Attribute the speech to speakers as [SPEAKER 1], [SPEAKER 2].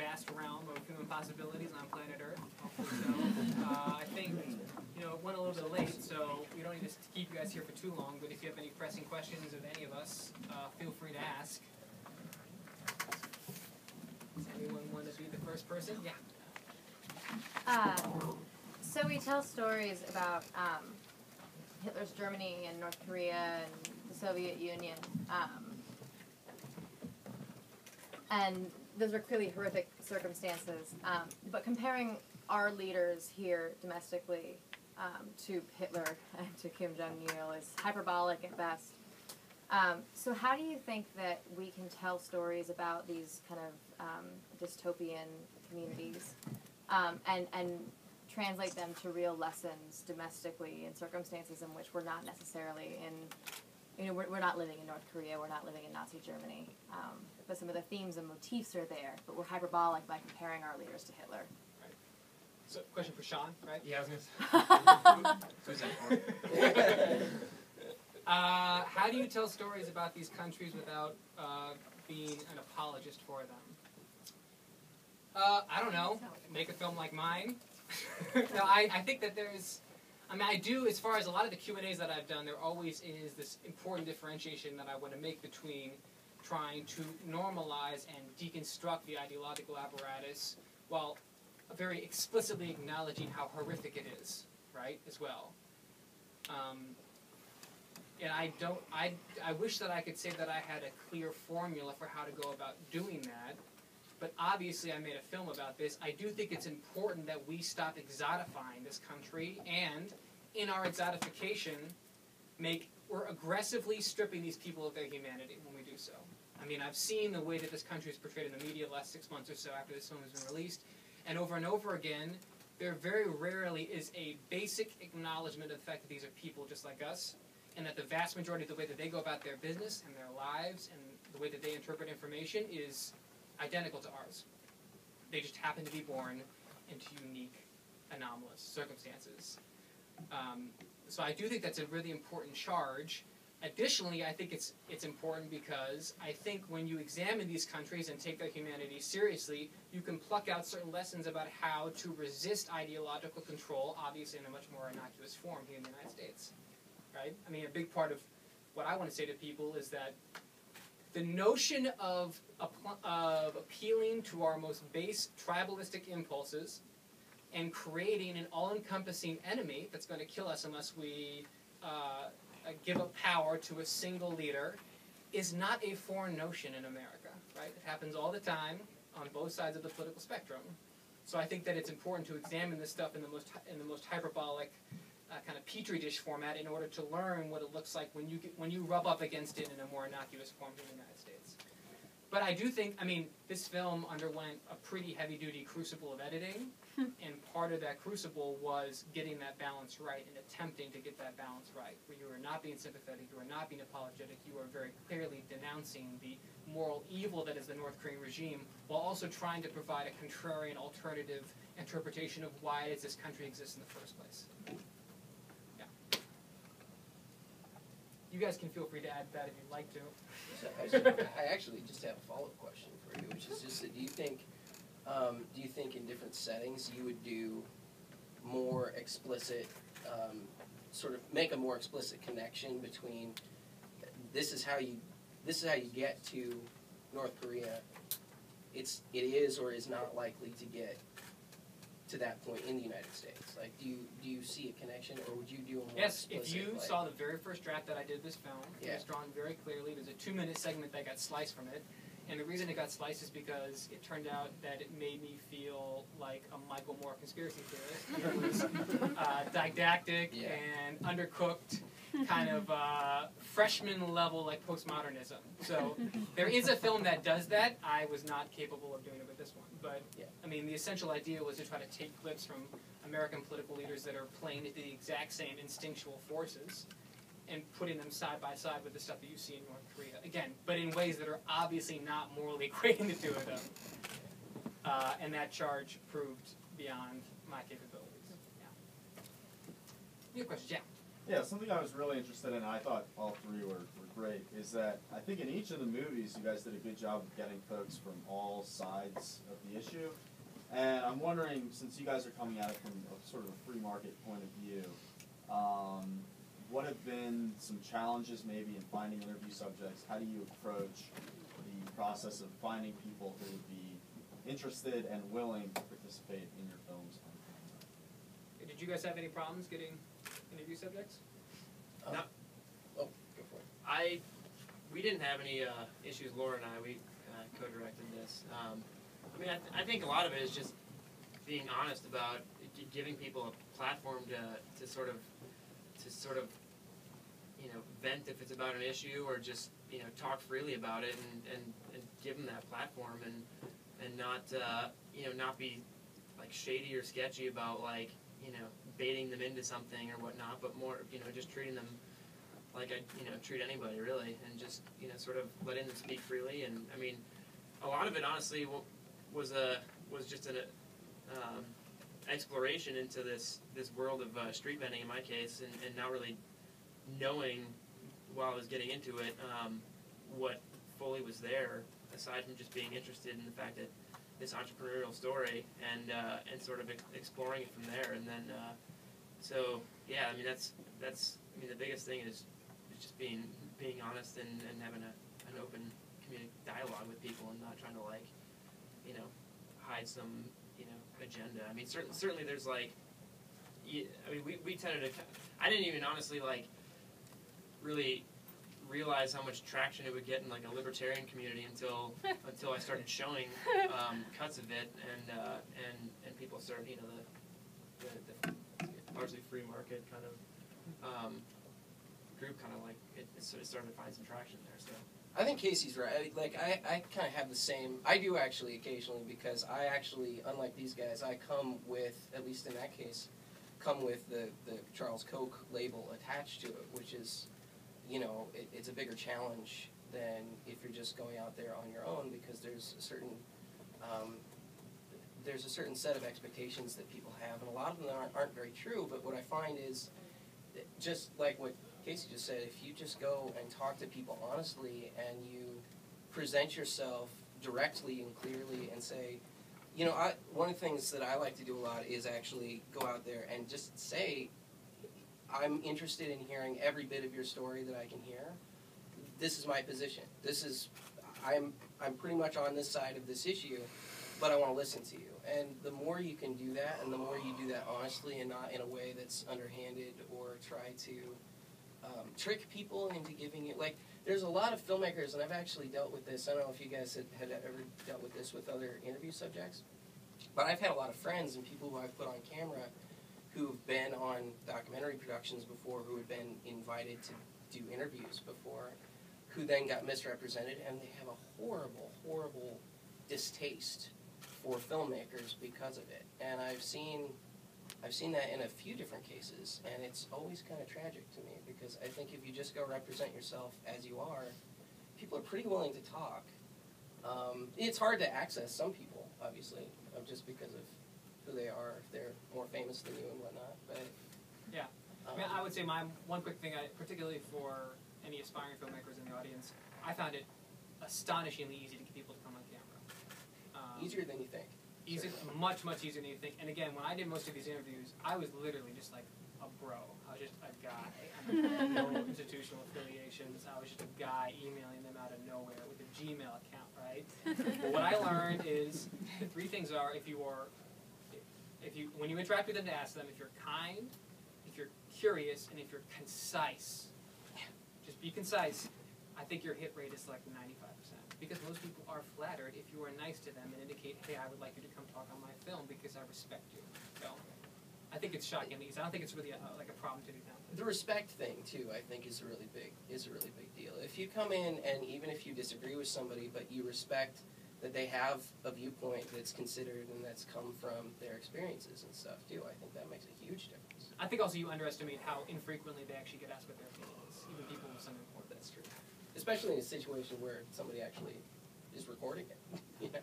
[SPEAKER 1] vast realm of human possibilities on planet Earth. So, I think, you know, it went a little bit late, so we don't need to keep you guys here for too long, but if you have any pressing questions of any of us, feel free to ask. Does anyone want to be the first person? Yeah.
[SPEAKER 2] So we tell stories about Hitler's Germany and North Korea and the Soviet Union. And those are clearly horrific circumstances. But comparing our leaders here domestically to Hitler and to Kim Jong-il is hyperbolic at best. So how do you think that we can tell stories about these kind of dystopian communities and translate them to real lessons domestically in circumstances in which we're not necessarily in, you know, we're not living in North Korea, we're not living in Nazi Germany, but some of the themes and motifs are there, but we're hyperbolic by comparing our leaders to Hitler.
[SPEAKER 1] Right. So, question for Sean, right?
[SPEAKER 3] Yeah, I was going to say.
[SPEAKER 1] How do you tell stories about these countries without being an apologist for them? I don't know. Make a film like mine. No, I think that there's, I mean, I do, as far as a lot of the Q&As that I've done, there always is this important differentiation that I want to make between trying to normalize and deconstruct the ideological apparatus while very explicitly acknowledging how horrific it is, right, as well. And I wish that I could say that I had a clear formula for how to go about doing that. But obviously I made a film about this. I do think it's important that we stop exotifying this country, and in our exotification, we're aggressively stripping these people of their humanity when we do so. I mean, I've seen the way that this country is portrayed in the media the last 6 months or so after this film has been released, and over again, there very rarely is a basic acknowledgement of the fact that these are people just like us, and that the vast majority of the way that they go about their business and their lives and the way that they interpret information is identical to ours. They just happen to be born into unique, anomalous circumstances. So I do think that's a really important charge. Additionally, I think it's important because I think when you examine these countries and take their humanity seriously, you can pluck out certain lessons about how to resist ideological control, obviously in a much more innocuous form here in the United States. Right? I mean, a big part of what I want to say to people is that the notion of appealing to our most base tribalistic impulses and creating an all-encompassing enemy that's going to kill us unless we give up power to a single leader is not a foreign notion in America. Right? It happens all the time on both sides of the political spectrum. So I think that it's important to examine this stuff in the most hyperbolic kind of petri dish format in order to learn what it looks like when you rub up against it in a more innocuous form in the United States. But I do think, I mean, this film underwent a pretty heavy-duty crucible of editing, and part of that crucible was getting that balance right and attempting to get that balance right, where you are not being sympathetic, you are not being apologetic, you are very clearly denouncing the moral evil that is the North Korean regime, while also trying to provide a contrarian alternative interpretation of why it is this country exists in the first place. You guys can feel free to add that if you'd like to.
[SPEAKER 4] So I actually just have a follow-up question for you, which is just that do you think in different settings you would do more explicit, sort of make a more explicit connection between this is how you get to North Korea. It is or is not likely to get to that point in the United States? Like, do you see a connection, or would you do a more explicit,
[SPEAKER 1] if you saw the very first draft that I did this film,
[SPEAKER 4] yeah.
[SPEAKER 1] It was drawn very clearly. There's a 2-minute segment that got sliced from it, and the reason it got sliced is because it turned out that it made me feel like a Michael Moore conspiracy theorist. It was didactic
[SPEAKER 4] yeah.
[SPEAKER 1] and undercooked, kind of freshman level like postmodernism. So there is a film that does that. I was not capable of doing it with this one. But,
[SPEAKER 4] yeah.
[SPEAKER 1] I mean, the essential idea was to try to take clips from American political leaders that are playing into the exact same instinctual forces and putting them side by side with the stuff that you see in North Korea. Again, but in ways that are obviously not morally equating the two of them. And that charge proved beyond my capabilities. Yeah. You have questions? Yeah.
[SPEAKER 5] Yeah, something I was really interested in, I thought all three were great, is that I think in each of the movies you guys did a good job of getting folks from all sides of the issue. And I'm wondering, since you guys are coming at it from a sort of a free market point of view, what have been some challenges maybe in finding interview subjects? How do you approach the process of finding people who would be interested and willing to participate in your films on camera?
[SPEAKER 1] Did you guys have any problems getting interview subjects?
[SPEAKER 4] No. Oh, go for it.
[SPEAKER 3] We didn't have any issues. Laura and I, we co-directed this. I mean, I think a lot of it is just being honest about giving people a platform to sort of vent if it's about an issue, or just talk freely about it, and give them that platform, and not not be like shady or sketchy about like baiting them into something or whatnot, but more just treating them like I treat anybody really, and just sort of letting them speak freely. And I mean, a lot of it honestly was just an exploration into this world of street vending in my case, and not really knowing while I was getting into it what fully was there, aside from just being interested in the fact that this entrepreneurial story, and sort of exploring it from there. And then so yeah, I mean that's the biggest thing is just being honest and having an open dialogue with people, and not trying to like hide some agenda. I mean certainly there's like, I mean we tended to, I didn't even honestly like really realize how much traction it would get in like a libertarian community until I started showing cuts of it, and people started the largely free market kind of group kind of like it sort of started to find some traction there. So
[SPEAKER 4] I think Casey's right. I kind of have the same. I do actually occasionally, because I actually, unlike these guys, I come with, at least in that case, come with the Charles Koch label attached to it, which is, it's a bigger challenge than if you're just going out there on your own, because there's a certain set of expectations that people have, and a lot of them aren't very true. But what I find is, just like what Casey just said, if you just go and talk to people honestly, and you present yourself directly and clearly, and say, one of the things that I like to do a lot is actually go out there and just say, I'm interested in hearing every bit of your story that I can hear. This is my position. I'm pretty much on this side of this issue, but I want to listen to you. And the more you can do that, and the more you do that honestly, and not in a way that's underhanded or try to trick people into giving you, like, there's a lot of filmmakers, and I've actually dealt with this. I don't know if you guys had ever dealt with this with other interview subjects, but I've had a lot of friends and people who I've put on camera who've been on documentary productions before, who had been invited to do interviews before, who then got misrepresented, and they have a horrible, horrible distaste for filmmakers because of it. And I've seen that in a few different cases, and it's always kind of tragic to me, because I think if you just go represent yourself as you are, people are pretty willing to talk. It's hard to access some people, obviously, just because of who they are, if they're more famous than you and whatnot. But
[SPEAKER 1] yeah, I mean, I would say one quick thing, particularly for any aspiring filmmakers in the audience, I found it astonishingly easy to get people to come on camera.
[SPEAKER 4] Easier than you think.
[SPEAKER 1] Easier, much easier than you think. And again, when I did most of these interviews, I was literally just like a bro. I was just a guy. I had no institutional affiliations. I was just a guy emailing them out of nowhere with a Gmail account, right? But what I learned is the three things are: when you interact with them, to ask them if you're kind, if you're curious, and if you're concise. Just be concise. I think your hit rate is like 95%, because most people are flattered if you are nice to them and indicate, hey, I would like you to come talk on my film because I respect you. So I think it's shockingly easy. I don't think it's really like a problem to do now.
[SPEAKER 4] The respect thing too, I think, is a really big deal. If you come in, and even if you disagree with somebody, but you respect that they have a viewpoint that's considered and that's come from their experiences and stuff too, I think that makes a huge difference.
[SPEAKER 1] I think also you underestimate how infrequently they actually get asked what their opinion is, even people with some importance.
[SPEAKER 4] That's true. Especially in a situation where somebody actually is recording it. Yeah.